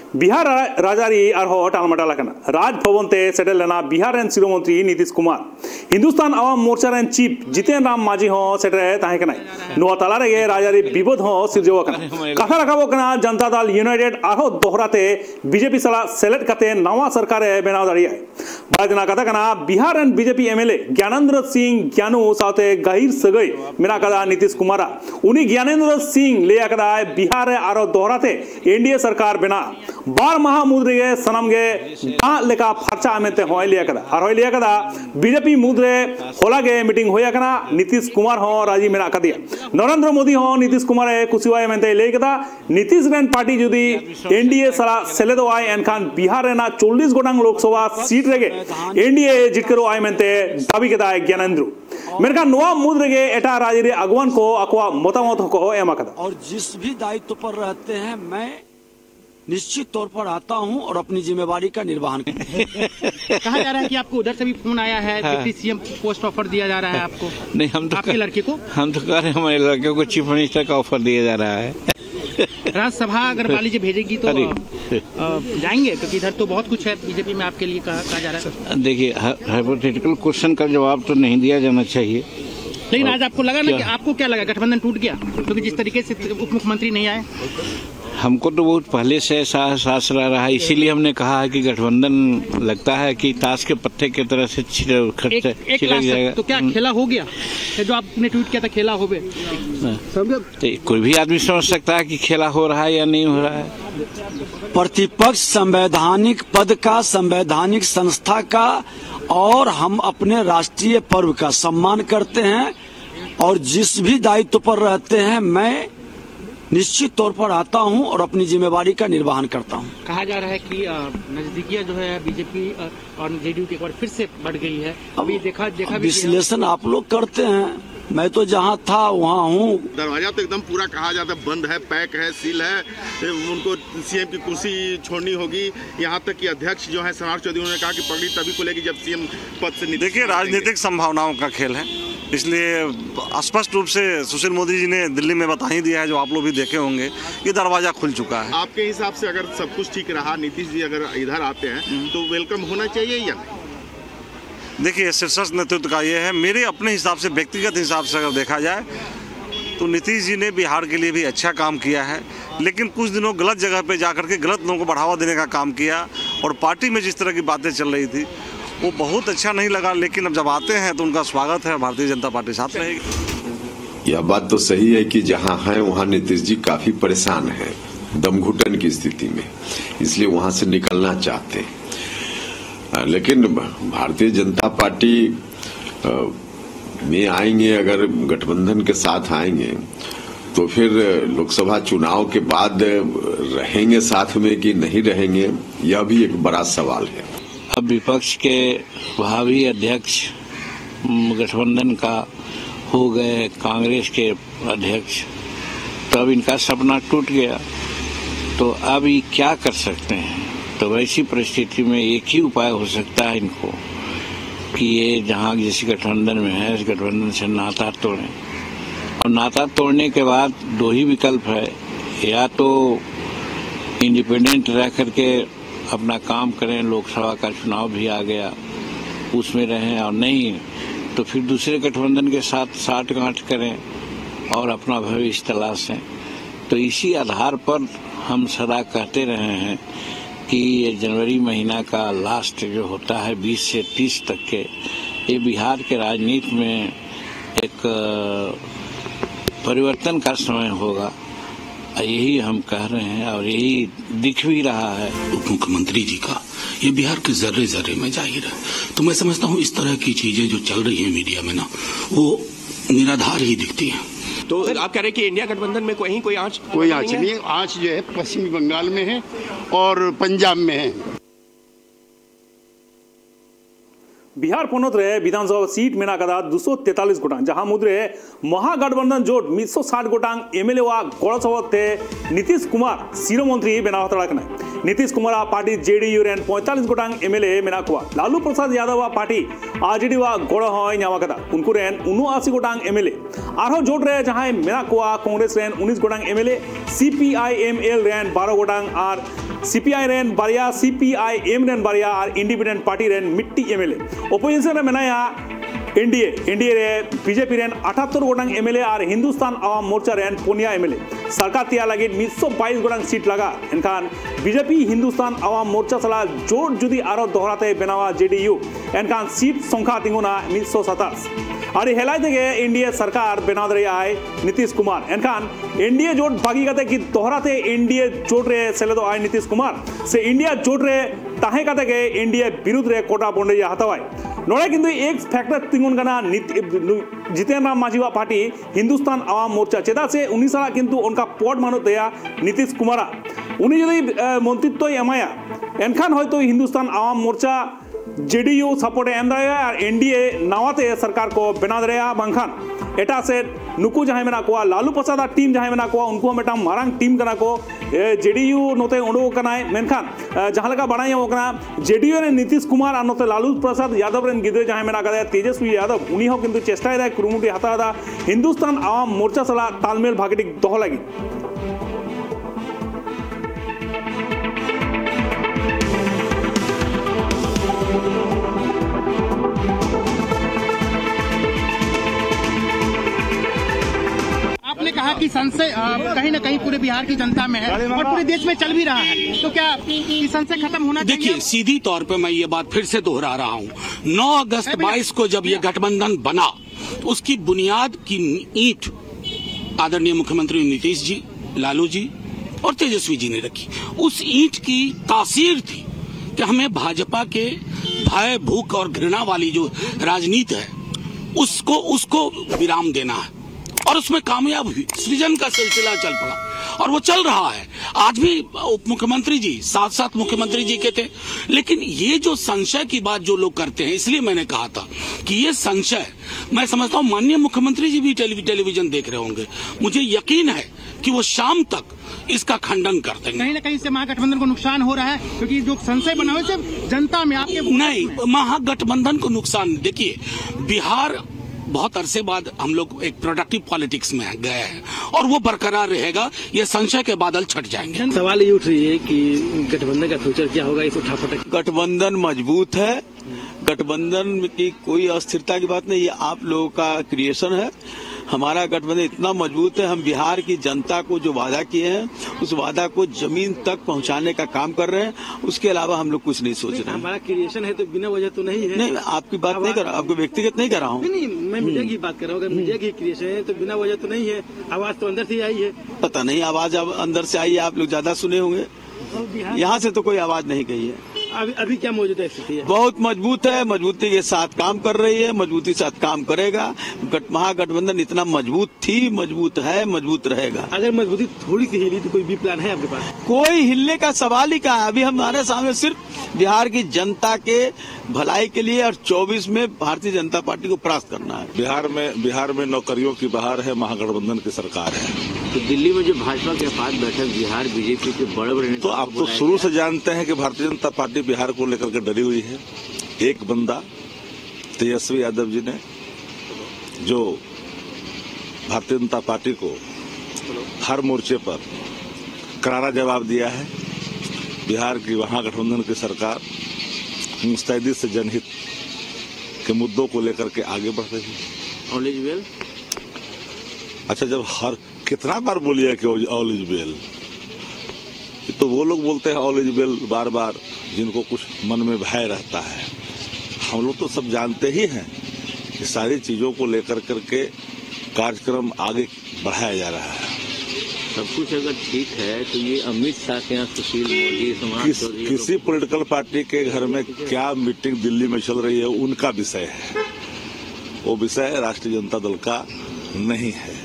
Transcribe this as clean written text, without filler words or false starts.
बिहार राजारी टालमाटाल राजभवन ते सेटल लेना Bihar rain शिरोमंत्री Nitish Kumar Hindustan Awam Morcha rain chief Jiten Ram माझी हो सेटरे ताहे कनाय नुआ ताला रेगे राजारी विवाद हो सिरजो कथा रखाबो कना जनता दल यूनाइटेड दोहराते बीजेपी सला सेलेक्ट कते नवा सरकार बनाव दाड़िया बाजना कथा कना बिहार रेन बीजेपी एमएलए ज्ञानेंद्र सिंह ज्ञानू साथे गहिर सगई मेना कदा नीतीश कुमार उनी ज्ञानेंद्र सिंह ले कदा बिहार रे दोहराते एनडीए सरकार बना बार माह मुद्रे सनमगे लेका फर्चा आमेते होय लिया कदा और होय लिया कदा बीजेपी मुद्रे होलागे मीटिंग होया कना नीतीश कुमार हो राजी मेना कदिया नरेंद्र मोदी हो नीतीश कुमार कुसिवाय मेनते ले कदा नीतीश रेन पार्टी जुदी एनडीए सला सेलेदो आय एनखान बिहार रेना 40 गोटांग लोकसभा सीट रेगे एनडीए जितकरो आय मेनते दाबी कदा ज्ञानेंद्र मेरका नोआ मुद्रेगे एटा राजरे अगवान को अकवा मतामत को एमा कदा और जिस भी दायित्व पर रहते हैं मैं निश्चित तौर पर आता हूं और अपनी जिम्मेवारी का निर्वहन कहा जा रहा है कि आपको उधर से भी फोन आया है डिप्टी सीएम पोस्ट ऑफर दिया जा रहा है आपको। नहीं, हम तो आपके लड़के को हम तो कह रहे हैं हमारे लड़के को चीफ मिनिस्टर का ऑफर दिया जा रहा है। राज्यसभा अगर मान लीजिए भेजेगी तो जाएंगे, क्योंकि इधर तो बहुत कुछ है बीजेपी में आपके लिए कहा जा रहा है। देखिए, हाइपोथेटिकल क्वेश्चन का जवाब तो नहीं दिया जाना चाहिए, लेकिन आज आपको लगा ना कि आपको क्या लगा गठबंधन टूट गया क्योंकि जिस तरीके से उप मुख्यमंत्री नहीं आए? हमको तो बहुत पहले से एहसास रहा है, इसीलिए हमने कहा है कि गठबंधन लगता है कि ताश के पत्ते की तरह से छिड़क जाएगा। तो क्या खेला हो गया? जो आपने ट्वीट किया था खेला हो गया, कोई भी आदमी समझ सकता है कि खेला हो रहा है या नहीं हो रहा है। प्रतिपक्ष संवैधानिक पद का, संवैधानिक संस्था का और हम अपने राष्ट्रीय पर्व का सम्मान करते हैं और जिस भी दायित्व पर रहते हैं मैं निश्चित तौर पर आता हूं और अपनी जिम्मेवारी का निर्वहन करता हूं। कहा जा रहा है कि नजदीकियां जो है बीजेपी और जेडीयू की एक बार फिर से बढ़ गई है। अभी देखा विश्लेषण आप लोग करते हैं, मैं तो जहां था वहां हूं। दरवाजा तो एकदम पूरा कहा जाता है बंद है, पैक है, सील है, उनको सीएम की कुर्सी छोड़नी होगी। यहां तक कि अध्यक्ष जो है सनार चौधरी उन्होंने कहा कि पगड़ी तभी खुलेगी जब सीएम पद से। देखिए, राजनीतिक संभावनाओं का खेल है, इसलिए स्पष्ट रूप से सुशील मोदी जी ने दिल्ली में बता ही दिया है, जो आप लोग भी देखे होंगे, ये दरवाजा खुल चुका है। आपके हिसाब से अगर सब कुछ ठीक रहा, नीतीश जी अगर इधर आते हैं तो वेलकम होना चाहिए या नहीं? देखिए, शीर्ष नेतृत्व का ये है, मेरे अपने हिसाब से, व्यक्तिगत हिसाब से अगर देखा जाए तो नीतीश जी ने बिहार के लिए भी अच्छा काम किया है, लेकिन कुछ दिनों गलत जगह पे जाकर के गलत लोगों को बढ़ावा देने का काम किया और पार्टी में जिस तरह की बातें चल रही थी वो बहुत अच्छा नहीं लगा। लेकिन अब जब आते हैं तो उनका स्वागत है, भारतीय जनता पार्टी साथ रहेगी। यह बात तो सही है कि जहां हैं वहां नीतीश जी काफी परेशान हैं, दमघुटन की स्थिति में, इसलिए वहां से निकलना चाहते हैं। लेकिन भारतीय जनता पार्टी में आएंगे, अगर गठबंधन के साथ आएंगे तो फिर लोकसभा चुनाव के बाद रहेंगे साथ में कि नहीं रहेंगे, यह भी एक बड़ा सवाल है। अब विपक्ष के भावी अध्यक्ष गठबंधन का हो गए कांग्रेस के अध्यक्ष, तो अब इनका सपना टूट गया, तो अब ये क्या कर सकते हैं? तो वैसी परिस्थिति में एक ही उपाय हो सकता है इनको कि ये जहाँ जिस गठबंधन में है इस गठबंधन से नाता तोड़ें। और नाता तोड़ने के बाद दो ही विकल्प है, या तो इंडिपेंडेंट रह करके अपना काम करें, लोकसभा का चुनाव भी आ गया उसमें रहें, और नहीं तो फिर दूसरे गठबंधन के साथ साठगांठ करें और अपना भविष्य तलाशें। तो इसी आधार पर हम सदा कहते रहे हैं कि ये जनवरी महीना का लास्ट जो होता है 20 से 30 तक के, ये बिहार के राजनीति में एक परिवर्तन का समय होगा, यही हम कह रहे हैं और यही दिख भी रहा है। उप मुख्यमंत्री जी का ये बिहार के जर्रे जर्रे में जाहिर है, तो मैं समझता हूँ इस तरह की चीजें जो चल रही है मीडिया में ना, वो निराधार ही दिखती है। तो आप कह रहे हैं कि इंडिया गठबंधन में कोई आंच नहीं है? आंच जो है पश्चिमी बंगाल में है और पंजाब में है। बिहार पोनत रे विधानसभा सीट मेना कदा 243 गोटांग जहां मुद्रे महागठबंधन जोट 160 गोटांग एमएलए वा गड़सभते नीतीश कुमार शिरोमंत्री बनाव हतड़ा कना। नीतीश कुमार पार्टी जेडीयू रेन 45 गोटांग एमएलए मेना कुआ। लालू प्रसाद यादव पार्टी आरजेडी वा गड़ होय नामा कदा उनको रेन 79 गोटांग एमएलए आरो जोट रे जहां मेना कुआ कांग्रेस रेन 19 गोटांग एमएलए सीपीआईएमएल रेन 12 गोटांग और CPI रेन बारिया CPIM रेन बारिया और इंडिपेंडेंट पार्टी रेन मिट्टी MLA ओपोजिशन रे मेनाया NDA रे BJP रेन 78 गोटांग MLA और हिंदुस्तान आवाम मोर्चा रेन पुनिया MLA सरकार तिया लगे 122 गोटांग सीट लगा एनखान BJP हिंदुस्तान आवाम मोर्चा सला जोड़ जुदी आरो दोहराते बनावा JDU एनखान सीट संख्या तिंगुना 127 और हेलाई तेगे NDA सरकार बनाव दरे आए नीतीश कुमार एनखान NDA जोड़ भागी गते कि दोहराते NDA जोड़ रे सेले दो आए नीतीश कुमार से इंडिया जोड़ रे ताहे गते के NDA विरुद्ध रे कोटा बोंडे हतवाय नोड़े किंतु एक फैक्टर तिंगुन कना जितेन राम मांझी पार्टी हिंदुस्तान आवाम मोर्चा चेदा से उन्हीं साला किंतु उनका पॉट मानो दया नीतीश कुमारा उन्हीं जदि मंत्रित्व एमाया एनखान होयतो Hindustan Awam Morcha JDU support M दाया और NDA नावाते सरकार को बना दरेया बंखान एटा से नुकु जहां मेना को लालू प्रसाद टीम जहां मेना को उनको मेटा मारांग टीम कना को JDU नोते उडो कनाय मेनखान जहां लगा बनाय ओकना JDU ने नीतीश कुमार और नोते लालू प्रसाद यादव रेन गिदरे जहां मेना कदा तेजस्वी यादव उनी हो किंतु चेष्टा दा कुरुमुटी हता दा हिंदुस्तान आवाम मोर्चा सला तालमेल भागेटी दोह लगी आपने कहा कि संशय कहीं न कहीं पूरे बिहार की जनता में है और पूरे देश में चल भी रहा है, तो क्या संशय खत्म होना चाहिए? देखिए, सीधी तौर पे मैं ये बात फिर से दोहरा रहा हूँ। 9 अगस्त 22 को जब ये गठबंधन बना, उसकी बुनियाद की ईंट आदरणीय मुख्यमंत्री नीतीश जी, लालू जी और तेजस्वी जी ने रखी। उस ईंट की तासीर थी कि हमें भाजपा के भय, भूख और घृणा वाली जो राजनीति है उसको विराम देना है, और उसमें कामयाब हुई। सृजन का सिलसिला चल पड़ा और वो चल रहा है। आज भी उप मुख्यमंत्री जी साथ साथ मुख्यमंत्री जी के थे, लेकिन ये जो संशय की बात जो लोग करते हैं, इसलिए मैंने कहा था कि ये संशय, मैं समझता हूँ माननीय मुख्यमंत्री जी भी टेलीविजन देख रहे होंगे। मुझे यकीन है कि वो शाम तक इसका खंडन कर देंगे। कहीं न कहीं से महागठबंधन को नुकसान हो रहा है, क्योंकि जो संशय बना हुआ है जनता में आपके नहीं, महागठबंधन को नुकसान। देखिए, बिहार बहुत अरसे बाद हम लोग एक प्रोडक्टिव पॉलिटिक्स में गए हैं और वो बरकरार रहेगा। ये संशय के बादल छट जाएंगे। सवाल ये उठ रही है कि गठबंधन का फ्यूचर क्या होगा इस उठापटक। गठबंधन मजबूत है, गठबंधन की कोई अस्थिरता की बात नहीं, ये आप लोगों का क्रिएशन है। हमारा गठबंधन इतना मजबूत है, हम बिहार की जनता को जो वादा किए हैं उस वादा को जमीन तक पहुंचाने का काम कर रहे हैं। उसके अलावा हम लोग कुछ नहीं सोच रहे हैं। हमारा क्रिएशन है तो बिना वजह तो नहीं है। नहीं, आपकी बात नहीं कर रहा, आपको व्यक्तिगत नहीं कर रहा हूँ। नहीं, मैं मीडिया की बात कर रहा हूँ। अगर मीडिया की क्रिएशन है तो बिना वजह तो नहीं है। आवाज तो अंदर से आई है। पता नहीं, आवाज अंदर से आई है, आप लोग ज्यादा सुने होंगे। यहाँ से तो कोई आवाज नहीं गई है। अभी क्या मौजूदा स्थिति है? बहुत मजबूत है, मजबूती के साथ काम कर रही है, मजबूती के साथ काम करेगा। महागठबंधन इतना मजबूत थी, मजबूत है, मजबूत रहेगा। अगर मजबूती थोड़ी सी हिली तो कोई भी प्लान है आपके पास? कोई हिलने का सवाल ही कहाँ है। अभी हमारे सामने सिर्फ बिहार की जनता के भलाई के लिए और 24 में भारतीय जनता पार्टी को परास्त करना है। बिहार में नौकरियों की बहार है, महागठबंधन की सरकार है। तो दिल्ली में जो भाजपा के पास बैठक बिहार बीजेपी के बड़े तो आप तो शुरू से जानते हैं कि भारतीय जनता पार्टी बिहार को लेकर के डरी हुई है। एक बंदा तेजस्वी यादव जी ने जो भारतीय जनता पार्टी को हर मोर्चे पर करारा जवाब दिया है। बिहार की महागठबंधन की सरकार मुस्तैदी से जनहित के मुद्दों को लेकर के आगे बढ़ रही है। All is well. अच्छा, जब हर कितना बार बोलिए कि ऑल इज वेल, तो वो लोग बोलते हैं ऑल इज वेल बार बार जिनको कुछ मन में भय रहता है। हम लोग तो सब जानते ही हैं कि सारी चीजों को लेकर करके कार्यक्रम आगे बढ़ाया जा रहा है। सब कुछ अगर ठीक है तो ये अमित शाह के यहाँ सुशील मोदी किसी पॉलिटिकल पार्टी के घर में क्या मीटिंग दिल्ली में चल रही है उनका विषय है, वो विषय राष्ट्रीय जनता दल का नहीं है।